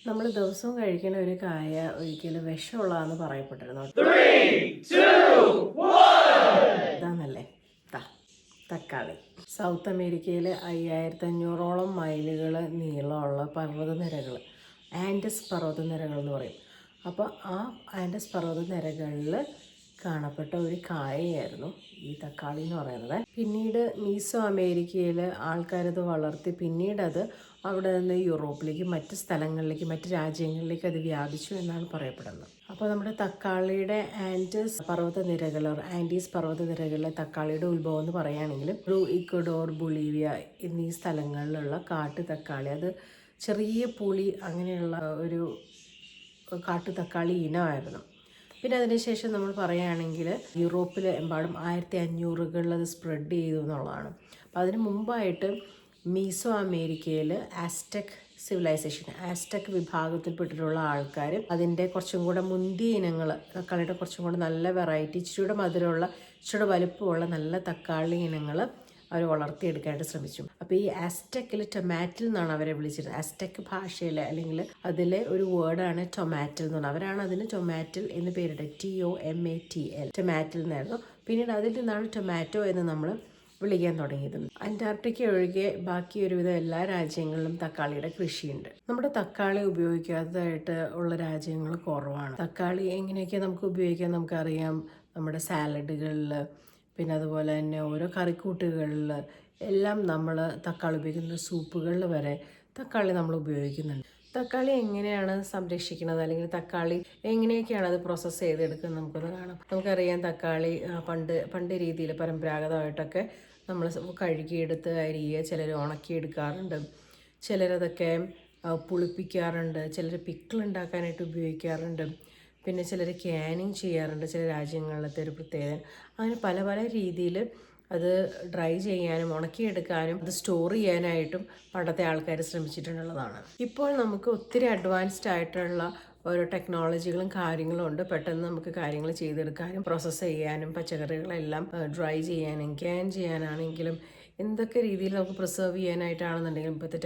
നമ്മൾ ദിവസവും കഴിക്കുന്ന ഒരു കായ ഒരിക്കലും വിഷമുള്ളതാന്ന് പറയപ്പെട്ടിരുന്നു. ഇതാന്നല്ലേ തക്കാളി. സൗത്ത് അമേരിക്കയിൽ 5500ഓളം മൈലുകൾ നീളമുള്ള പർവ്വതനിരകൾ, ആൻഡസ് പർവ്വതനിരകൾ എന്ന് പറയും. അപ്പോൾ ആ ആൻഡസ് പർവ്വതനിരകളിൽ കാണപ്പെട്ട ഒരു കായയായിരുന്നു ഈ തക്കാളി എന്ന് പറയുന്നത്. പിന്നീട് മീസോ അമേരിക്കയിൽ ആൾക്കാരത് വളർത്തി പിന്നീടത് അവിടെ നിന്ന് യൂറോപ്പിലേക്ക്, മറ്റ് സ്ഥലങ്ങളിലേക്ക്, മറ്റ് രാജ്യങ്ങളിലേക്ക് അത് വ്യാപിച്ചു എന്നാണ് പറയപ്പെടുന്നത്. അപ്പോൾ നമ്മുടെ തക്കാളിയുടെ ആൻഡീസ് പർവ്വതനിരകളിലെ തക്കാളിയുടെ ഉത്ഭവം എന്ന് പറയുകയാണെങ്കിൽ ഇക്വഡോർ, ബൊളീവിയ എന്നീ സ്ഥലങ്ങളിലുള്ള കാട്ടു തക്കാളി, അത് ചെറിയ പുളി അങ്ങനെയുള്ള ഒരു കാട്ടു തക്കാളി ഇനമായിരുന്നു. പിന്നെ അതിനുശേഷം നമ്മൾ പറയുകയാണെങ്കിൽ യൂറോപ്പിൽ എമ്പാടും 1500കളിൽ അത് സ്പ്രെഡ് ചെയ്തു എന്നുള്ളതാണ്. അപ്പോൾ അതിന് മുമ്പായിട്ട് മീസോ അമേരിക്കയിൽ ആസ്റ്റക് വിഭാഗത്തിൽപ്പെട്ടിട്ടുള്ള ആൾക്കാർ അതിൻ്റെ കുറച്ചും കൂടെ മുന്തിയ ഇനങ്ങൾ, തക്കാളിയുടെ കുറച്ചും കൂടെ നല്ല വെറൈറ്റി, ഇച്ചിരിയുടെ മധുരമുള്ള, ഇച്ചിരിയുടെ വലുപ്പമുള്ള നല്ല തക്കാളി ഇനങ്ങൾ അവർ വളർത്തിയെടുക്കാനായിട്ട് ശ്രമിച്ചു. അപ്പോൾ ഈ ആസ്റ്റക്കിൽ ടൊമാറ്റിൽ എന്നാണ് അവരെ വിളിച്ചിരുന്നത്. ആസ്റ്റക് ഭാഷയിൽ അല്ലെങ്കിൽ അതിലെ ഒരു വേർഡാണ് ടൊമാറ്റിൽ എന്ന് പറഞ്ഞാൽ. അവരാണ് അതിന് ടൊമാറ്റിൽ എന്ന് പേരിട്ടത്. TOMATL, ടൊമാറ്റിൽ എന്നായിരുന്നു. പിന്നീട് അതിൽ നിന്നാണ് ടൊമാറ്റോ എന്ന് നമ്മൾ വിളിക്കാൻ തുടങ്ങിയത്. അന്റാർട്ടിക്ക ഒഴികെ ബാക്കി ഒരുവിധം എല്ലാ രാജ്യങ്ങളിലും തക്കാളിയുടെ കൃഷിയുണ്ട്. നമ്മുടെ തക്കാളി ഉപയോഗിക്കാത്തതായിട്ട് ഉള്ള രാജ്യങ്ങൾ കുറവാണ്. തക്കാളി എങ്ങനെയൊക്കെ നമുക്ക് ഉപയോഗിക്കാം നമുക്കറിയാം. നമ്മുടെ സാലഡുകളിൽ, പിന്നെ അതുപോലെ തന്നെ ഓരോ കറിക്കൂട്ടുകളിൽ എല്ലാം നമ്മൾ തക്കാളി ഉപയോഗിക്കുന്ന, സൂപ്പുകളിൽ വരെ തക്കാളി നമ്മൾ ഉപയോഗിക്കുന്നുണ്ട്. തക്കാളി എങ്ങനെയാണ് സംരക്ഷിക്കുന്നത്, അല്ലെങ്കിൽ തക്കാളി എങ്ങനെയൊക്കെയാണ് അത് പ്രോസസ്സ് ചെയ്തെടുക്കുന്നത് നമുക്കൊന്ന് കാണാം. നമുക്കറിയാം തക്കാളി പണ്ട് രീതിയിൽ പരമ്പരാഗതമായിട്ടൊക്കെ നമ്മൾ കഴുകിയെടുത്ത് അരിയുക, ചിലർ ഉണക്കിയെടുക്കാറുണ്ട്, ചിലരതൊക്കെ പുളിപ്പിക്കാറുണ്ട്, ചിലർ പിക്കിൾ ഉണ്ടാക്കാനായിട്ട് ഉപയോഗിക്കാറുണ്ട്, പിന്നെ ചിലർ ക്യാനിങ് ചെയ്യാറുണ്ട്. ചില രാജ്യങ്ങളിലത്തെ ഒരു പ്രത്യേകത. അങ്ങനെ പല പല രീതിയിൽ അത് ഡ്രൈ ചെയ്യാനും ഉണക്കിയെടുക്കാനും അത് സ്റ്റോർ ചെയ്യാനായിട്ടും പണ്ടത്തെ ആൾക്കാർ ശ്രമിച്ചിട്ടുള്ളതാണ്. ഇപ്പോൾ നമുക്ക് ഒത്തിരി അഡ്വാൻസ്ഡ് ആയിട്ടുള്ള ഓരോ ടെക്നോളജികളും കാര്യങ്ങളും ഉണ്ട്. പെട്ടെന്ന് നമുക്ക് കാര്യങ്ങൾ ചെയ്തെടുക്കാനും പ്രോസസ്സ് ചെയ്യാനും പച്ചക്കറികളെല്ലാം ഡ്രൈ ചെയ്യാനും ക്യാൻ ചെയ്യാനാണെങ്കിലും എന്തൊക്കെ രീതിയിൽ നമുക്ക് പ്രിസർവ് ചെയ്യാനായിട്ടാണെന്നുണ്ടെങ്കിലും ഇപ്പോഴത്തെ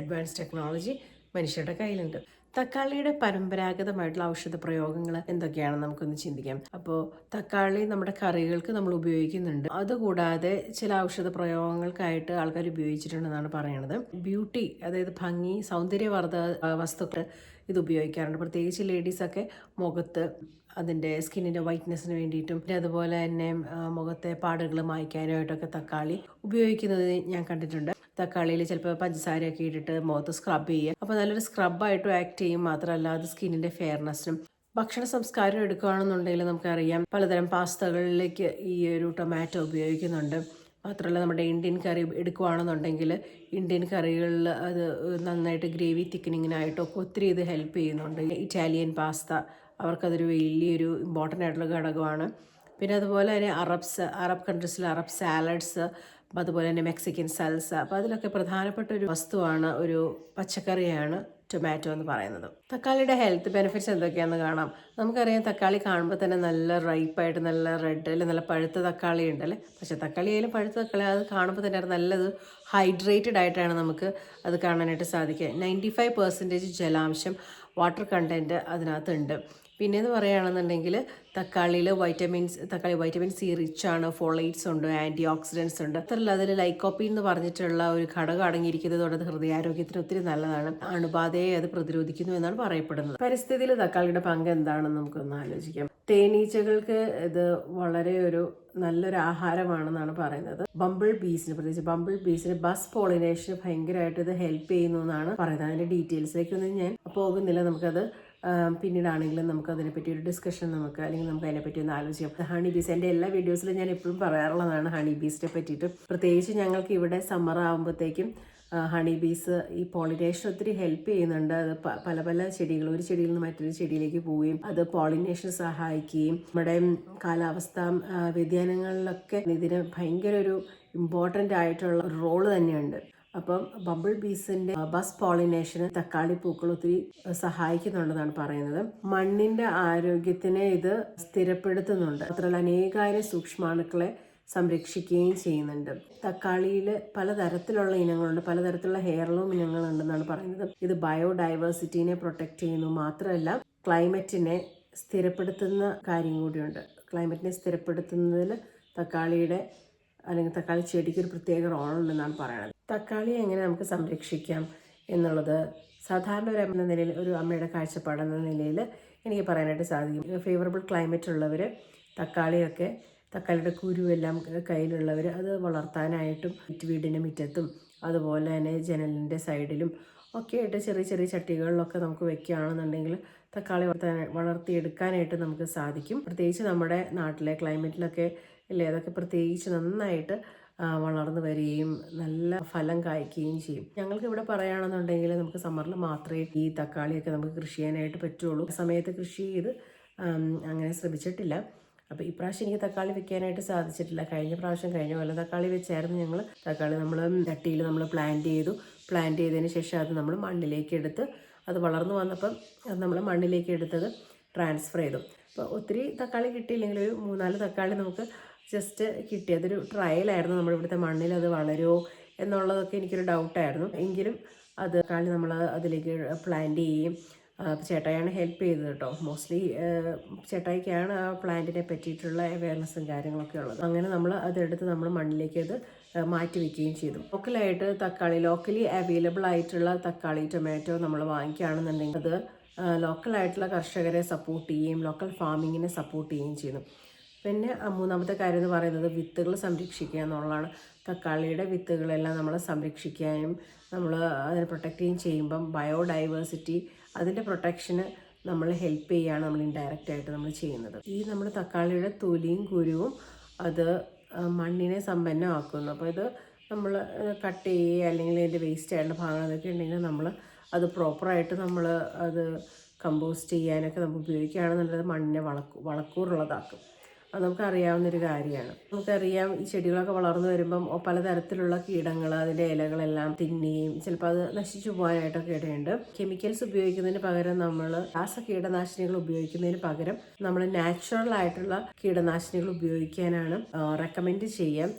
അഡ്വാൻസ് ടെക്നോളജി മനുഷ്യരുടെ കയ്യിലുണ്ട്. തക്കാളിയുടെ പരമ്പരാഗതമായിട്ടുള്ള ഔഷധ പ്രയോഗങ്ങൾ എന്തൊക്കെയാണെന്ന് നമുക്കൊന്ന് ചിന്തിക്കാം. അപ്പോൾ തക്കാളി നമ്മുടെ കറികൾക്ക് നമ്മൾ ഉപയോഗിക്കുന്നുണ്ട്. അതുകൂടാതെ ചില ഔഷധ പ്രയോഗങ്ങൾക്കായിട്ട് ആൾക്കാർ ഉപയോഗിച്ചിട്ടുണ്ടെന്നാണ് പറയുന്നത്. ബ്യൂട്ടി, അതായത് ഭംഗി, സൗന്ദര്യവർദ്ധക വസ്തുക്കൾ ഇത് ഉപയോഗിക്കാറുണ്ട്. പ്രത്യേകിച്ച് ലേഡീസൊക്കെ മുഖത്ത് അതിൻ്റെ സ്കിന്നിൻ്റെ വൈറ്റ്നെസ്സിന് വേണ്ടിയിട്ടും, പിന്നെ അതുപോലെ തന്നെ മുഖത്തെ പാടുകൾ മായ്ക്കാനായിട്ടൊക്കെ തക്കാളി ഉപയോഗിക്കുന്നത് ഞാൻ കണ്ടിട്ടുണ്ട്. തക്കാളിയിൽ ചിലപ്പോൾ പഞ്ചസാരയൊക്കെ ഇട്ടിട്ട് മുഖത്ത് സ്ക്രബ് ചെയ്യുക. അപ്പോൾ നല്ലൊരു സ്ക്രബായിട്ടും ആക്ട് ചെയ്യും. മാത്രമല്ല അത് സ്കിന്നിൻ്റെ ഫെയർനെസ്സിനും. ഭക്ഷണ സംസ്കാരം എടുക്കുകയാണെന്നുണ്ടെങ്കിൽ നമുക്കറിയാം പലതരം പാസ്തകളിലേക്ക് ഈ ഒരു ടൊമാറ്റോ ഉപയോഗിക്കുന്നുണ്ട്. മാത്രമല്ല നമ്മുടെ ഇന്ത്യൻ കറി എടുക്കുകയാണെന്നുണ്ടെങ്കിൽ ഇന്ത്യൻ കറികളിൽ അത് നന്നായിട്ട് ഗ്രേവി തിക്കനിങ്ങിനായിട്ടൊക്കെ ഒത്തിരി ഇത് ഹെൽപ്പ് ചെയ്യുന്നുണ്ട്. ഇറ്റാലിയൻ പാസ്ത അവർക്കതൊരു വലിയൊരു ഇമ്പോർട്ടൻ്റ് ആയിട്ടുള്ള ഘടകമാണ്. പിന്നെ അതുപോലെ തന്നെ അറബ് കൺട്രീസിൽ അറബ് സാലഡ്സ്, അതുപോലെ തന്നെ മെക്സിക്കൻ സൽസ, അപ്പോൾ അതിലൊക്കെ പ്രധാനപ്പെട്ട ഒരു വസ്തുവാണ്, ഒരു പച്ചക്കറിയാണ് ടൊമാറ്റോ എന്ന് പറയുന്നത്. തക്കാളിയുടെ ഹെൽത്ത് ബെനിഫിറ്റ്സ് എന്തൊക്കെയാണെന്ന് കാണാം. നമുക്കറിയാം തക്കാളി കാണുമ്പോൾ തന്നെ നല്ല റൈപ്പായിട്ട്, നല്ല റെഡ് അല്ലെ, നല്ല പഴുത്ത തക്കാളി ഉണ്ടല്ലേ. പക്ഷേ തക്കാളി ആയാലും പഴുത്ത തക്കാളി അത് കാണുമ്പോൾ തന്നെ നല്ലത് ഹൈഡ്രേറ്റഡ് ആയിട്ടാണ് നമുക്ക് അത് കാണാനായിട്ട് സാധിക്കുക. 95% ജലാംശം, വാട്ടർ കണ്ടൻറ്റ് അതിനകത്തുണ്ട്. പിന്നെയെന്ന് പറയുകയാണെന്നുണ്ടെങ്കിൽ തക്കാളി വൈറ്റമിൻ സി റിച്ച് ആണ്. ഫോളേറ്റ്സ് ഉണ്ട്, ആൻറ്റി ഓക്സിഡൻസ് ഉണ്ട്. അത്രയല്ല അതിൽ ലൈക്കോപ്പീൻ എന്ന് പറഞ്ഞിട്ടുള്ള ഒരു ഘടകം അടങ്ങിയിരിക്കുന്നതോടെ അത് ഹൃദയാരോഗ്യത്തിന് ഒത്തിരി നല്ലതാണ്. അണുബാധയെ അത് പ്രതിരോധിക്കുന്നു എന്നാണ് പറയപ്പെടുന്നത്. പരിസ്ഥിതിയിൽ തക്കാളിയുടെ പങ്ക് എന്താണെന്ന് നമുക്കൊന്ന് ആലോചിക്കാം. തേനീച്ചകൾക്ക് ഇത് വളരെ നല്ലൊരു ആഹാരമാണെന്നാണ് പറയുന്നത്. പ്രത്യേകിച്ച് ബംബിൾ ബീസിന് ബസ് പോളിനേഷന് ഭയങ്കരമായിട്ട് ഇത് ഹെൽപ്പ് ചെയ്യുന്നു എന്നാണ് പറയുന്നത്. അതിൻ്റെ ഡീറ്റെയിൽസിലേക്കൊന്നും ഞാൻ പോകുന്നില്ല. നമുക്കത് പിന്നീടാണെങ്കിലും നമുക്ക് അതിനെപ്പറ്റി ഒരു ഡിസ്കഷൻ അല്ലെങ്കിൽ നമുക്ക് അതിനെപ്പറ്റി ഒന്ന് ആലോചിക്കാം. ഹണി ബീസ്, എൻ്റെ എല്ലാ വീഡിയോസിലും ഞാൻ എപ്പോഴും പറയാറുള്ളതാണ് ഹണി ബീസിനെ പറ്റിയിട്ട്. പ്രത്യേകിച്ച് ഞങ്ങൾക്ക് ഇവിടെ സമ്മർ ആകുമ്പോഴത്തേക്കും ഹണി ബീസ് ഈ പോളിനേഷൻ ഒത്തിരി ഹെൽപ്പ് ചെയ്യുന്നുണ്ട്. അത് പല പല ചെടികൾ, ഒരു ചെടിയിൽ നിന്ന് മറ്റൊരു ചെടിയിലേക്ക് പോവുകയും അത് പോളിനേഷൻ സഹായിക്കുകയും നമ്മുടെ കാലാവസ്ഥ വ്യതിയാനങ്ങളിലൊക്കെ ഇതിന് ഭയങ്കര ഒരു ഇമ്പോർട്ടൻ്റ് ആയിട്ടുള്ള റോള് തന്നെയുണ്ട്. അപ്പം ബംബിൾ ബീസിൻ്റെ ബസ് പോളിനേഷന് തക്കാളി പൂക്കൾ ഒത്തിരി സഹായിക്കുന്നുണ്ടെന്നാണ് പറയുന്നത്. മണ്ണിൻ്റെ ആരോഗ്യത്തിനെ ഇത് സ്ഥിരപ്പെടുത്തുന്നുണ്ട്. മാത്രമല്ല അനേകായിരം സൂക്ഷ്മാണുക്കളെ സംരക്ഷിക്കുകയും ചെയ്യുന്നുണ്ട്. തക്കാളിയിൽ പലതരത്തിലുള്ള ഇനങ്ങളുണ്ട്, പലതരത്തിലുള്ള ഹെയർലൂം ഇനങ്ങളുണ്ടെന്നാണ് പറയുന്നത്. ഇത് ബയോഡൈവേഴ്സിറ്റീനെ പ്രൊട്ടക്റ്റ് ചെയ്യുന്നു. മാത്രമല്ല ക്ലൈമറ്റിനെ സ്ഥിരപ്പെടുത്തുന്ന കാര്യം കൂടിയുണ്ട്. ക്ലൈമറ്റിനെ സ്ഥിരപ്പെടുത്തുന്നതിൽ തക്കാളിയുടെ അല്ലെങ്കിൽ തക്കാളി ചെടിക്ക് ഒരു പ്രത്യേക റോളുണ്ടെന്നാണ് പറയുന്നത്. തക്കാളി എങ്ങനെ നമുക്ക് സംരക്ഷിക്കാം എന്നുള്ളത് സാധാരണ ഒരു എന്ന നിലയിൽ, ഒരു അമ്മയുടെ കാഴ്ചപ്പാടെന്ന നിലയിൽ എനിക്ക് പറയാനായിട്ട് സാധിക്കും. ഫേവറബിൾ ക്ലൈമറ്റ് ഉള്ളവർ തക്കാളിയുടെ കുരുവെല്ലാം കയ്യിലുള്ളവർ അത് വളർത്താനായിട്ടും വീടിൻ്റെ മുറ്റത്തും അതുപോലെ തന്നെ ജനലിൻ്റെ സൈഡിലും ഒക്കെ ആയിട്ട് ചെറിയ ചെറിയ ചട്ടികളിലൊക്കെ നമുക്ക് വെക്കുകയാണെന്നുണ്ടെങ്കിൽ തക്കാളി വളർത്തിയെടുക്കാനായിട്ട് നമുക്ക് സാധിക്കും. പ്രത്യേകിച്ച് നമ്മുടെ നാട്ടിലെ ക്ലൈമറ്റിലൊക്കെ ഇല്ലേ, അതൊക്കെ പ്രത്യേകിച്ച് നന്നായിട്ട് വളർന്നു വരികയും നല്ല ഫലം കായ്ക്കുകയും ചെയ്യും. ഞങ്ങൾക്ക് ഇവിടെ പറയുകയാണെന്നുണ്ടെങ്കിൽ നമുക്ക് സമ്മറിൽ മാത്രമേ ഈ തക്കാളിയൊക്കെ നമുക്ക് കൃഷി ചെയ്യാനായിട്ട് പറ്റുള്ളൂ. സമയത്ത് കൃഷി ചെയ്ത് അങ്ങനെ ശ്രമിച്ചിട്ടില്ല. അപ്പോൾ ഇപ്രാവശ്യം എനിക്ക് തക്കാളി വെക്കാനായിട്ട് സാധിച്ചിട്ടില്ല. കഴിഞ്ഞ കൊല്ലം തക്കാളി വെച്ചായിരുന്നു ഞങ്ങൾ. തക്കാളി നമ്മൾ ചട്ടിയിൽ നമ്മൾ പ്ലാന്റ് ചെയ്തതിന് ശേഷം അത് നമ്മൾ മണ്ണിലേക്ക് എടുത്ത്, അത് വളർന്നു വന്നപ്പം അത് നമ്മൾ മണ്ണിലേക്ക് എടുത്തത് ട്രാൻസ്ഫർ ചെയ്തു. അപ്പോൾ ഒത്തിരി തക്കാളി കിട്ടിയില്ലെങ്കിൽ ഒരു 3-4 തക്കാളി നമുക്ക് ജസ്റ്റ് കിട്ടി. അതൊരു ട്രയലായിരുന്നു. നമ്മളിവിടുത്തെ മണ്ണിൽ അത് വളരുമോ എന്നുള്ളതൊക്കെ എനിക്കൊരു ഡൗട്ടായിരുന്നു. എങ്കിലും അത് തക്കാളി നമ്മൾ അതിലേക്ക് പ്ലാന്റ് ചെയ്യുകയും ചേട്ടായിയാണ് ഹെൽപ്പ് ചെയ്തത് കേട്ടോ. മോസ്റ്റ്ലി ചേട്ടായിക്കാണ് ആ പ്ലാന്റിനെ പറ്റിയിട്ടുള്ള അവയർനെസ്സും കാര്യങ്ങളൊക്കെ ഉള്ളത്. അങ്ങനെ നമ്മൾ അതെടുത്ത് നമ്മൾ മണ്ണിലേക്ക് അത് മാറ്റി വയ്ക്കുകയും ചെയ്തു. ലോക്കലി അവൈലബിൾ ആയിട്ടുള്ള തക്കാളി, ടൊമാറ്റോ നമ്മൾ വാങ്ങിക്കുകയാണെന്നുണ്ടെങ്കിൽ അത് ലോക്കലായിട്ടുള്ള കർഷകരെ സപ്പോർട്ട് ചെയ്യുകയും ലോക്കൽ ഫാമിങ്ങിനെ സപ്പോർട്ട് ചെയ്യുകയും ചെയ്യുന്നു. പിന്നെ മൂന്നാമത്തെ കാര്യം എന്ന് പറയുന്നത് വിത്തുകൾ സംരക്ഷിക്കുക എന്നുള്ളതാണ്. തക്കാളിയുടെ വിത്തുകളെല്ലാം നമ്മൾ സംരക്ഷിക്കാനും നമ്മൾ അതിനെ പ്രൊട്ടക്റ്റ് ചെയ്യുകയും ചെയ്യുമ്പം ബയോഡൈവേഴ്സിറ്റി, അതിൻ്റെ പ്രൊട്ടക്ഷന് നമ്മൾ ഹെൽപ്പ് ചെയ്യുകയാണ് നമ്മൾ ഇൻഡയറക്റ്റായിട്ട് നമ്മൾ ചെയ്യുന്നത്. ഈ നമ്മൾ തക്കാളിയുടെ തൊലിയും കുരുവും അത് മണ്ണിനെ സമ്പന്നമാക്കുന്നു. അപ്പോൾ ഇത് നമ്മൾ കട്ട് ചെയ്യുക അല്ലെങ്കിൽ അതിൻ്റെ വേസ്റ്റ് ആയിട്ടുള്ള ഭാഗങ്ങളൊക്കെ ഉണ്ടെങ്കിൽ നമ്മൾ അത് പ്രോപ്പറായിട്ട് നമ്മൾ അത് കമ്പോസ്റ്റ് ചെയ്യാനൊക്കെ നമുക്ക് ഉപയോഗിക്കുകയാണെന്നുള്ളത് മണ്ണിനെ വളക്കൂറുള്ളതാക്കും. അത് നമുക്കറിയാവുന്നൊരു കാര്യമാണ്. നമുക്കറിയാം ഈ ചെടികളൊക്കെ വളർന്നു വരുമ്പം പലതരത്തിലുള്ള കീടങ്ങൾ അതിൻ്റെ ഇലകളെല്ലാം തിന്നുകയും ചിലപ്പോൾ അത് നശിച്ചു പോകാനായിട്ടൊക്കെ ഇടയുണ്ട്. കെമിക്കൽസ് ഉപയോഗിക്കുന്നതിന് പകരം നമ്മൾ കീടനാശിനികൾ ഉപയോഗിക്കുന്നതിന് പകരം നമ്മൾ നാച്ചുറൽ ആയിട്ടുള്ള കീടനാശിനികൾ ഉപയോഗിക്കാനാണ് റെക്കമെൻഡ് ചെയ്യാം.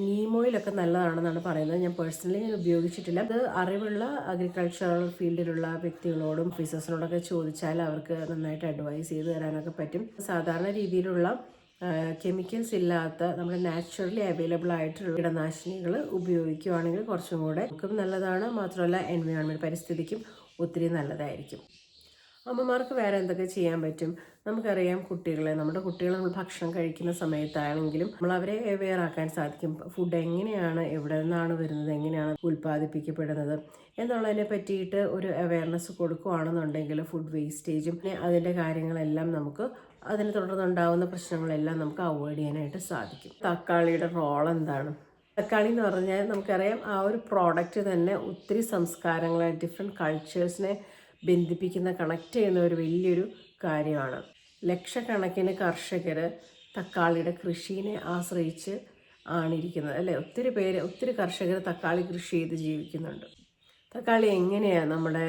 നീമോയിലൊക്കെ നല്ലതാണെന്നാണ് പറയുന്നത്. ഞാൻ പേഴ്സണലി ഉപയോഗിച്ചിട്ടില്ല. അത് അറിവുള്ള അഗ്രികൾച്ചറൽ ഫീൽഡിലുള്ള വ്യക്തികളോടും ഓഫീസേഴ്സിനോടൊക്കെ ചോദിച്ചാൽ അവർക്ക് നന്നായിട്ട് അഡ്വൈസ് ചെയ്ത് തരാനൊക്കെ പറ്റും. സാധാരണ രീതിയിലുള്ള കെമിക്കൽസ് ഇല്ലാത്ത നമ്മുടെ നാച്ചുറലി അവൈലബിൾ ആയിട്ടുള്ള കീടനാശിനികൾ ഉപയോഗിക്കുകയാണെങ്കിൽ കുറച്ചും കൂടെ നമുക്കും നല്ലതാണ്. മാത്രമല്ല എൻവയോൺമെൻറ്റ്, പരിസ്ഥിതിക്കും ഒത്തിരി നല്ലതായിരിക്കും. അമ്മമാർക്ക് വേറെ എന്തൊക്കെ ചെയ്യാൻ പറ്റും? നമുക്കറിയാം നമ്മുടെ കുട്ടികളെ നമ്മൾ ഭക്ഷണം കഴിക്കുന്ന സമയത്താണെങ്കിലും നമ്മൾ അവരെ അവെയർ ആക്കാൻ സാധിക്കും. ഫുഡ് എങ്ങനെയാണ്, എവിടെ നിന്നാണ് വരുന്നത്, എങ്ങനെയാണ് ഉൽപ്പാദിപ്പിക്കപ്പെടുന്നത് എന്നുള്ളതിനെ പറ്റിയിട്ട് ഒരു അവെയർനെസ് കൊടുക്കുകയാണെന്നുണ്ടെങ്കിൽ ഫുഡ് വേസ്റ്റേജും അതിൻ്റെ കാര്യങ്ങളെല്ലാം നമുക്ക്, അതിനെ തുടർന്നുണ്ടാകുന്ന പ്രശ്നങ്ങളെല്ലാം നമുക്ക് അവോയ്ഡ് ചെയ്യാനായിട്ട് സാധിക്കും. തക്കാളിയുടെ റോൾ എന്താണ്? തക്കാളി എന്ന് പറഞ്ഞാൽ നമുക്കറിയാം ആ ഒരു പ്രോഡക്റ്റ് തന്നെ ഒത്തിരി സംസ്കാരങ്ങളെ, ഡിഫറെൻറ്റ് കൾച്ചേഴ്സിനെ ബന്ധിപ്പിക്കുന്ന, കണക്ട് ചെയ്യുന്ന ഒരു വലിയൊരു കാര്യമാണ്. ലക്ഷക്കണക്കിന് കർഷകർ തക്കാളിയുടെ കൃഷിയെ ആശ്രയിച്ച് ആണിരിക്കുന്നത് അല്ലേ. ഒത്തിരി കർഷകർ തക്കാളി കൃഷി ചെയ്ത് ജീവിക്കുന്നുണ്ട്. തക്കാളി എങ്ങനെയാണ് നമ്മുടെ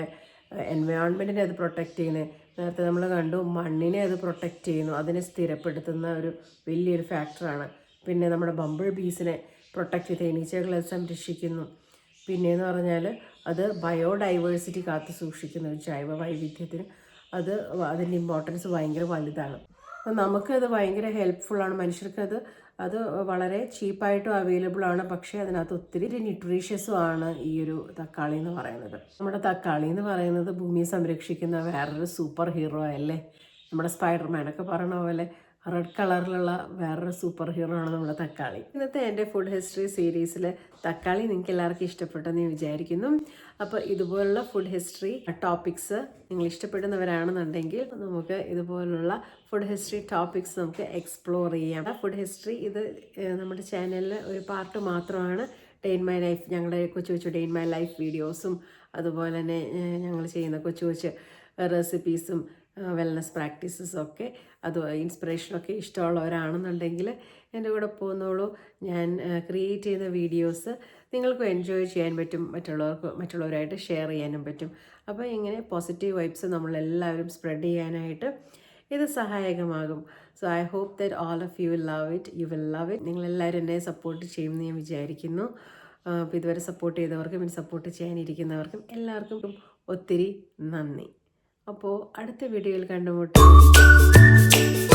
എൻവയോൺമെൻറ്റിനെ അത് പ്രൊട്ടക്റ്റ് ചെയ്യുന്നത്? നേരത്തെ നമ്മൾ കണ്ടു, മണ്ണിനെ അത് പ്രൊട്ടക്റ്റ് ചെയ്യുന്നു, അതിനെ സ്ഥിരപ്പെടുത്തുന്ന ഒരു വലിയൊരു ഫാക്ടറാണ്. പിന്നെ നമ്മുടെ ബംബിൾ ബീസിനെ പ്രൊട്ടക്റ്റ് ചെയ്ത് തേനീച്ചകളെ സംരക്ഷിക്കുന്നു. പിന്നെയെന്ന് പറഞ്ഞാൽ അത് ബയോഡൈവേഴ്സിറ്റി കാത്തു സൂക്ഷിക്കുന്ന ഒരു ജൈവ വൈവിധ്യത്തിന് അതിൻ്റെ ഇമ്പോർട്ടൻസ് ഭയങ്കര വലുതാണ്. അപ്പോൾ നമുക്കത് ഭയങ്കര ഹെൽപ്ഫുള്ളാണ്. മനുഷ്യർക്കത് വളരെ ചീപ്പായിട്ടും അവൈലബിൾ ആണ്. പക്ഷേ അതിനകത്ത് ഒത്തിരി ന്യൂട്രീഷ്യസും ആണ് ഈ ഒരു തക്കാളി എന്ന് പറയുന്നത്. നമ്മുടെ തക്കാളി എന്ന് പറയുന്നത് ഭൂമിയെ സംരക്ഷിക്കുന്ന വേറൊരു സൂപ്പർ ഹീറോ അല്ലേ. നമ്മുടെ സ്പൈഡർമാനൊക്കെ പറയണ പോലെ റെഡ് കളറിലുള്ള വേറൊരു സൂപ്പർ ഹീറോ ആണ് നമ്മുടെ തക്കാളി. ഇന്നത്തെ എൻ്റെ ഫുഡ് ഹിസ്റ്ററി സീരീസിൽ തക്കാളി നിങ്ങൾക്ക് എല്ലാവർക്കും ഇഷ്ടപ്പെട്ടെന്ന് ഞാൻ വിചാരിക്കുന്നു. അപ്പോൾ ഇതുപോലുള്ള ഫുഡ് ഹിസ്റ്ററി ടോപ്പിക്സ് നിങ്ങൾ ഇഷ്ടപ്പെടുന്നവരാണെന്നുണ്ടെങ്കിൽ നമുക്ക് ഇതുപോലുള്ള ഫുഡ് ഹിസ്റ്ററി ടോപ്പിക്സ് നമുക്ക് എക്സ്പ്ലോർ ചെയ്യാം. ഫുഡ് ഹിസ്റ്ററി ഇത് നമ്മുടെ ചാനലിൽ ഒരു പാർട്ട് മാത്രമാണ്. ഡേ ഇൻ മൈ ലൈഫ്, ഞങ്ങളുടെ കൊച്ചു ഡേ ഇൻ മൈ ലൈഫ് വീഡിയോസും അതുപോലെ തന്നെ ഞങ്ങൾ ചെയ്യുന്ന കൊച്ചു റെസിപ്പീസും വെൽനസ് പ്രാക്ടീസസും ഒക്കെ അത് ഇൻസ്പിറേഷനൊക്കെ ഇഷ്ടമുള്ളവരാണെന്നുണ്ടെങ്കിൽ എൻ്റെ കൂടെ പോകുന്നോളൂ. ഞാൻ ക്രിയേറ്റ് ചെയ്യുന്ന വീഡിയോസ് നിങ്ങൾക്കും എൻജോയ് ചെയ്യാൻ പറ്റും, മറ്റുള്ളവരായിട്ട് ഷെയർ ചെയ്യാനും പറ്റും. അപ്പോൾ ഇങ്ങനെ പോസിറ്റീവ് വൈബ്സ് നമ്മളെല്ലാവരും സ്പ്രെഡ് ചെയ്യാനായിട്ട് ഇത് സഹായകമാകും. So I hope that all of you will love it. You will love it. നിങ്ങളെല്ലാവരും എന്നെ സപ്പോർട്ട് ചെയ്യുമെന്ന് ഞാൻ വിചാരിക്കുന്നു. അപ്പോൾ ഇതുവരെ സപ്പോർട്ട് ചെയ്തവർക്കും ഇനി സപ്പോർട്ട് ചെയ്യാനിരിക്കുന്നവർക്കും എല്ലാവർക്കും ഒത്തിരി നന്ദി. അപ്പോൾ അടുത്ത വീഡിയോയിൽ കണ്ടുമുട്ടാം.